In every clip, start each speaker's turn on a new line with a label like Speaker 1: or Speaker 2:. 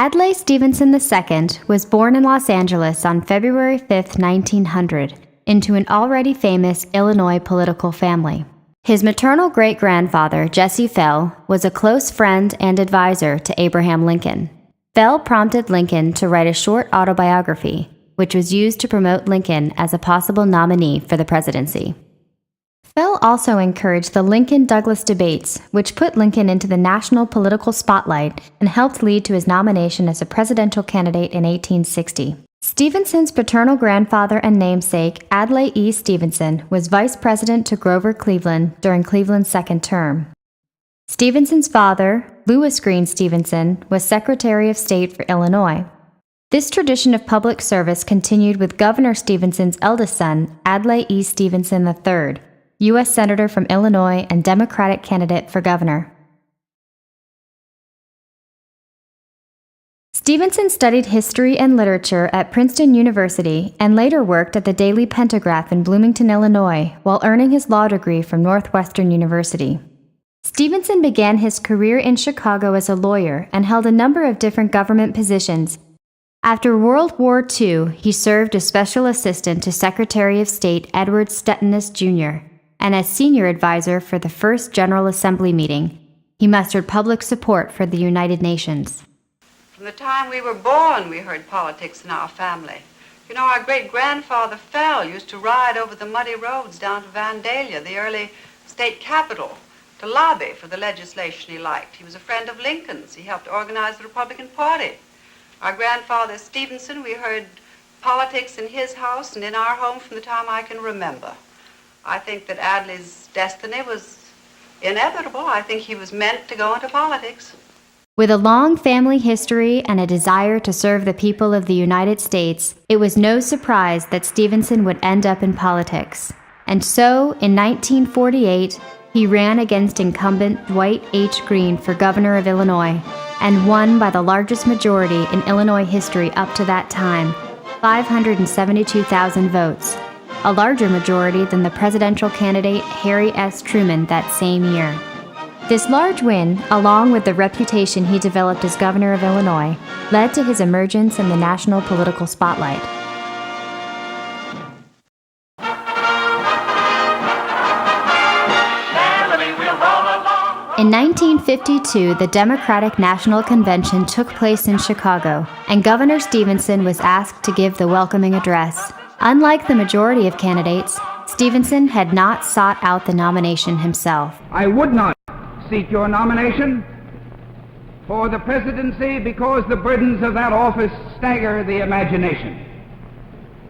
Speaker 1: Adlai Stevenson II was born in Los Angeles on February 5, 1900, into an already famous Illinois political family. His maternal great-grandfather, Jesse Fell, was a close friend and advisor to Abraham Lincoln. Fell prompted Lincoln to write a short autobiography, which was used to promote Lincoln as a possible nominee for the presidency. Fell also encouraged the Lincoln-Douglas debates, which put Lincoln into the national political spotlight and helped lead to his nomination as a presidential candidate in 1860. Stevenson's paternal grandfather and namesake, Adlai E. Stevenson, was vice president to Grover Cleveland during Cleveland's second term. Stevenson's father, Lewis Green Stevenson, was Secretary of State for Illinois. This tradition of public service continued with Governor Stevenson's eldest son, Adlai E. Stevenson III, U.S. Senator from Illinois and Democratic candidate for governor. Stevenson studied history and literature at Princeton University and later worked at the Daily Pentagraph in Bloomington, Illinois, while earning his law degree from Northwestern University. Stevenson began his career in Chicago as a lawyer and held a number of different government positions. After World War II, he served as special assistant to Secretary of State Edward Stettinius Jr., and as senior advisor for the first General Assembly meeting. He mustered public support for the United Nations.
Speaker 2: From the time we were born, we heard politics in our family. You know, our great-grandfather Fell used to ride over the muddy roads down to Vandalia, the early state capital, to lobby for the legislation he liked. He was a friend of Lincoln's. He helped organize the Republican Party. Our grandfather Stevenson, we heard politics in his house and in our home from the time I can remember. I think that Adlai's destiny was inevitable. I think he was meant to go into politics.
Speaker 1: With a long family history and a desire to serve the people of the United States, it was no surprise that Stevenson would end up in politics. And so, in 1948, he ran against incumbent Dwight H. Green for governor of Illinois, and won by the largest majority in Illinois history up to that time, 572,000 votes, a larger majority than the presidential candidate Harry S. Truman that same year. This large win, along with the reputation he developed as governor of Illinois, led to his emergence in the national political spotlight. In 1952, the Democratic National Convention took place in Chicago, and Governor Stevenson was asked to give the welcoming address. Unlike the majority of candidates, Stevenson had not sought out the nomination himself.
Speaker 3: I would not seek your nomination for the presidency because the burdens of that office stagger the imagination.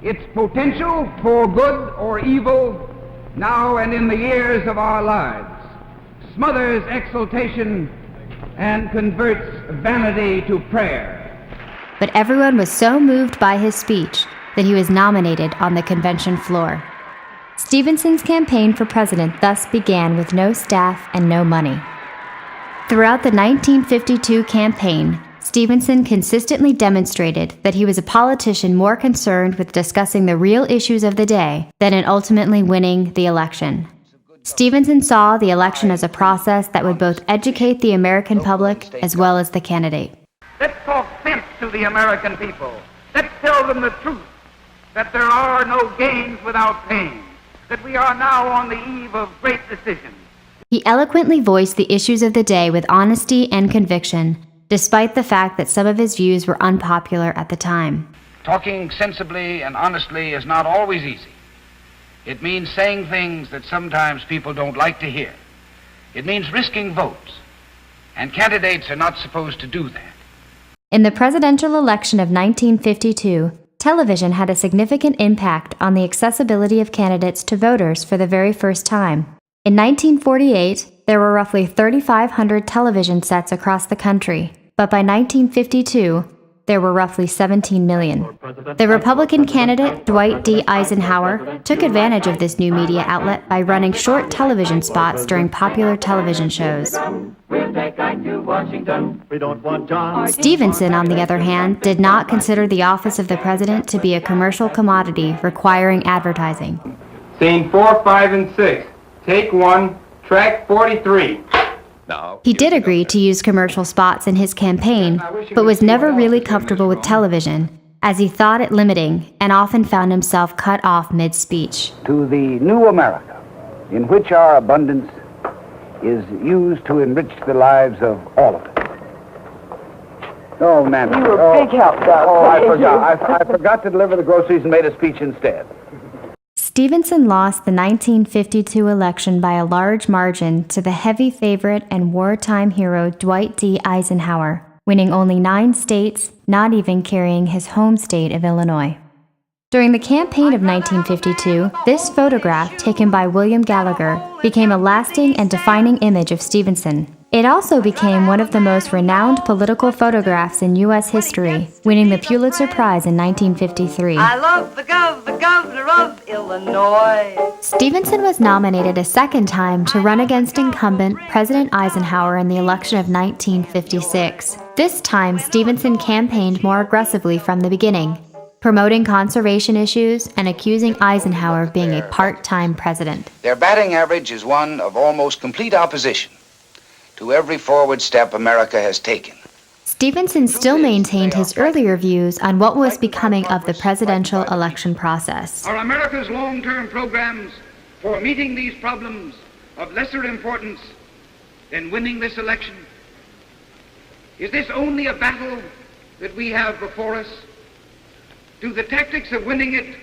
Speaker 3: Its potential for good or evil now and in the years of our lives smothers exultation and converts vanity to prayer.
Speaker 1: But everyone was so moved by his speech that he was nominated on the convention floor. Stevenson's campaign for president thus began with no staff and no money. Throughout the 1952 campaign, Stevenson consistently demonstrated that he was a politician more concerned with discussing the real issues of the day than in ultimately winning the election. Stevenson saw the election as a process that would both educate the American public as well as the candidate.
Speaker 3: Let's talk sense to the American people. Let's tell them the truth, that there are no gains without pain, that we are now on the eve of great decisions.
Speaker 1: He eloquently voiced the issues of the day with honesty and conviction, despite the fact that some of his views were unpopular at the time.
Speaker 4: Talking sensibly and honestly is not always easy. It means saying things that sometimes people don't like to hear. It means risking votes, and candidates are not supposed to do that.
Speaker 1: In the presidential election of 1952, television had a significant impact on the accessibility of candidates to voters for the very first time. In 1948, there were roughly 3,500 television sets across the country, but by 1952, there were roughly 17 million. The Republican candidate, Dwight D. Eisenhower, took advantage of this new media outlet by running short television spots during popular television shows. Stevenson, on the other hand, did not consider the office of the president to be a commercial commodity requiring advertising.
Speaker 5: Scene 4, 5, and 6. Take 1, track 43.
Speaker 1: He did agree to use commercial spots in his campaign, but was never really comfortable with television, as he thought it limiting and often found himself cut off mid-speech.
Speaker 3: To the new America, in which our abundance is used to enrich the lives of all of us. Oh, Nancy.
Speaker 5: You were a big help, Doc.
Speaker 3: Oh, I forgot. I forgot to deliver the groceries and made a speech instead.
Speaker 1: Stevenson lost the 1952 election by a large margin to the heavy favorite and wartime hero Dwight D. Eisenhower, winning only 9 states, not even carrying his home state of Illinois. During the campaign of 1952, this photograph, taken by William Gallagher, became a lasting and defining image of Stevenson. It also became one of the most renowned political photographs in U.S. history, winning the Pulitzer Prize in 1953.
Speaker 5: I love the governor of Illinois.
Speaker 1: Stevenson was nominated a second time to run against incumbent President Eisenhower in the election of 1956. This time, Stevenson campaigned more aggressively from the beginning, promoting conservation issues and accusing Eisenhower of being a part-time president.
Speaker 4: Their batting average is one of almost complete opposition to every forward step America has taken.
Speaker 1: Stevenson still maintained his earlier views on what was becoming of the presidential election process.
Speaker 3: Are America's long-term programs for meeting these problems of lesser importance than winning this election? Is this only a battle that we have before us? Do the tactics of winning it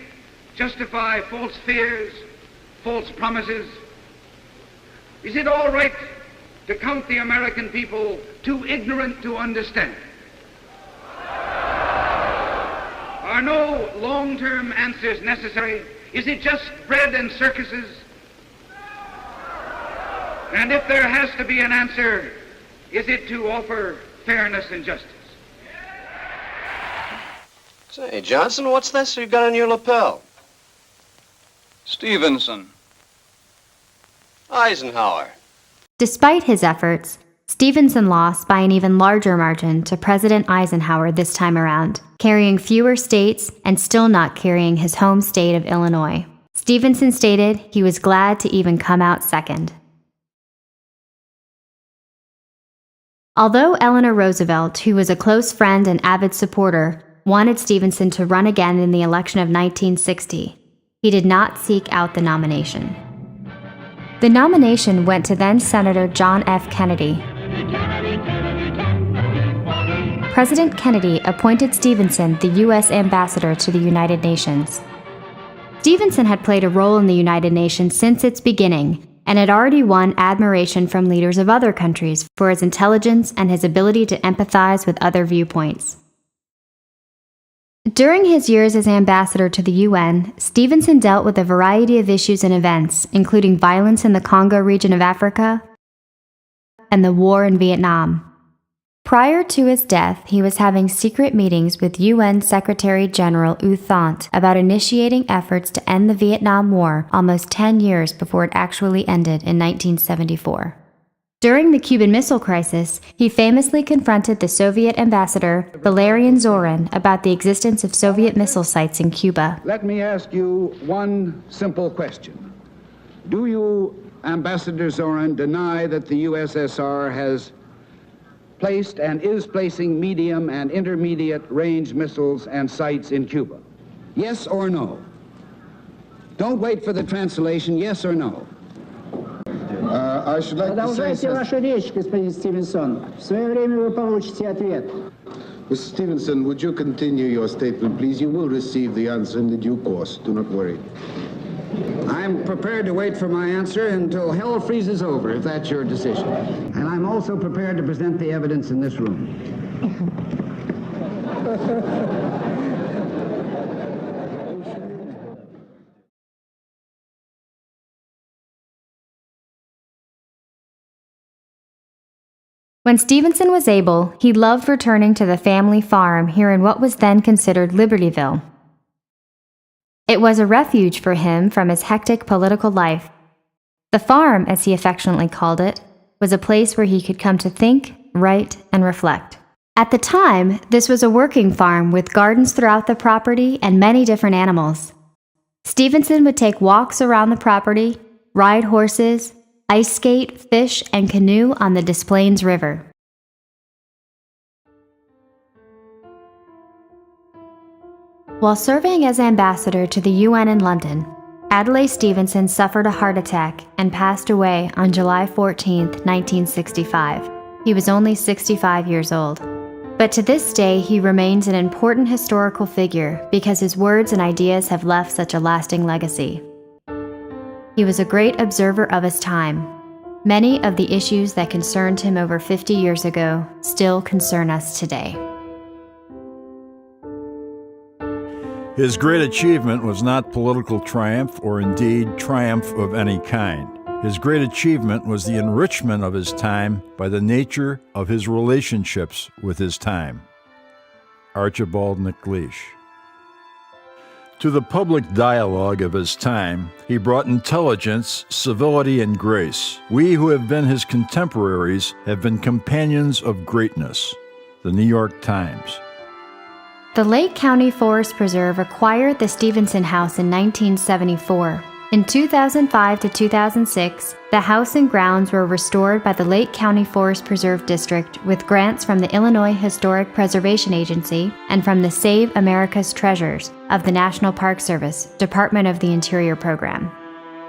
Speaker 3: justify false fears, false promises? Is it all right to count the American people too ignorant to understand? Are no long-term answers necessary? Is it just bread and circuses? And if there has to be an answer, is it to offer fairness and justice?
Speaker 6: Say, Johnson, what's this you got on your lapel?
Speaker 7: Stevenson.
Speaker 6: Eisenhower.
Speaker 1: Despite his efforts, Stevenson lost by an even larger margin to President Eisenhower this time around, carrying fewer states and still not carrying his home state of Illinois. Stevenson stated he was glad to even come out second. Although Eleanor Roosevelt, who was a close friend and avid supporter, wanted Stevenson to run again in the election of 1960, he did not seek out the nomination. The nomination went to then-Senator John F. Kennedy. President Kennedy appointed Stevenson the U.S. ambassador to the United Nations. Stevenson had played a role in the United Nations since its beginning and had already won admiration from leaders of other countries for his intelligence and his ability to empathize with other viewpoints. During his years as ambassador to the UN, Stevenson dealt with a variety of issues and events, including violence in the Congo region of Africa and the war in Vietnam. Prior to his death, he was having secret meetings with UN Secretary General U Thant about initiating efforts to end the Vietnam War almost 10 years before it actually ended in 1974. During the Cuban Missile Crisis, he famously confronted the Soviet ambassador, Valerian Zorin, about the existence of Soviet missile sites in Cuba.
Speaker 3: Let me ask you one simple question. Do you, Ambassador Zorin, deny that the USSR has placed and is placing medium and intermediate range missiles and sites in Cuba? Yes or no? Don't wait for the translation, yes or no?
Speaker 8: I should like to say something.
Speaker 9: Вашу речь, господин Стивенсон. В свое время вы получите ответ.
Speaker 8: Mr. Stevenson, would you continue your statement, please? You will receive the answer in the due course. Do not worry.
Speaker 3: I'm prepared to wait for my answer until hell freezes over, if that's your decision. And I'm also prepared to present the evidence in this room.
Speaker 1: When Stevenson was able, he loved returning to the family farm here in what was then considered Libertyville. It was a refuge for him from his hectic political life. The farm, as he affectionately called it, was a place where he could come to think, write, and reflect. At the time, this was a working farm with gardens throughout the property and many different animals. Stevenson would take walks around the property, ride horses, ice skate, fish, and canoe on the Des Plaines River. While serving as ambassador to the UN in London, Adlai Stevenson suffered a heart attack and passed away on July 14, 1965. He was only 65 years old. But to this day, he remains an important historical figure because his words and ideas have left such a lasting legacy. He was a great observer of his time. Many of the issues that concerned him over 50 years ago still concern us today.
Speaker 7: His great achievement was not political triumph or indeed triumph of any kind. His great achievement was the enrichment of his time by the nature of his relationships with his time. Archibald MacLeish. To the public dialogue of his time, he brought intelligence, civility, and grace. We who have been his contemporaries have been companions of greatness. The New York Times.
Speaker 1: The Lake County Forest Preserve acquired the Stevenson House in 1974. In 2005 to 2006, the house and grounds were restored by the Lake County Forest Preserve District with grants from the Illinois Historic Preservation Agency and from the Save America's Treasures of the National Park Service, Department of the Interior program.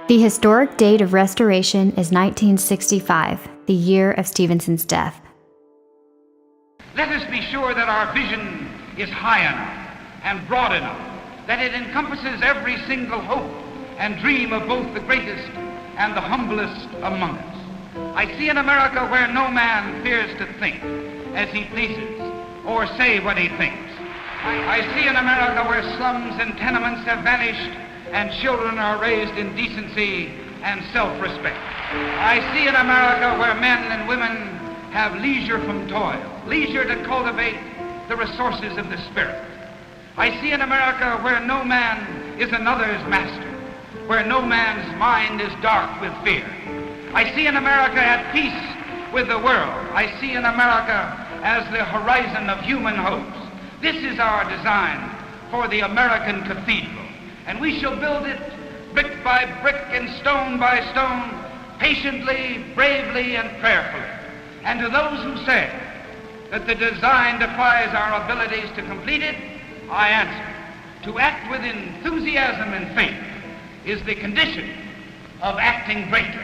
Speaker 1: The historic date of restoration is 1965, the year of Stevenson's death.
Speaker 4: Let us be sure that our vision is high enough and broad enough, that it encompasses every single hope and dream of both the greatest and the humblest among us. I see an America where no man fears to think as he pleases or say what he thinks. I see an America where slums and tenements have vanished and children are raised in decency and self-respect. I see an America where men and women have leisure from toil, leisure to cultivate the resources of the spirit. I see an America where no man is another's master, where no man's mind is dark with fear. I see an America at peace with the world. I see an America as the horizon of human hopes. This is our design for the American cathedral, and we shall build it brick by brick and stone by stone, patiently, bravely, and prayerfully. And to those who say that the design defies our abilities to complete it, I answer, to act with enthusiasm and faith is the condition of acting greatly.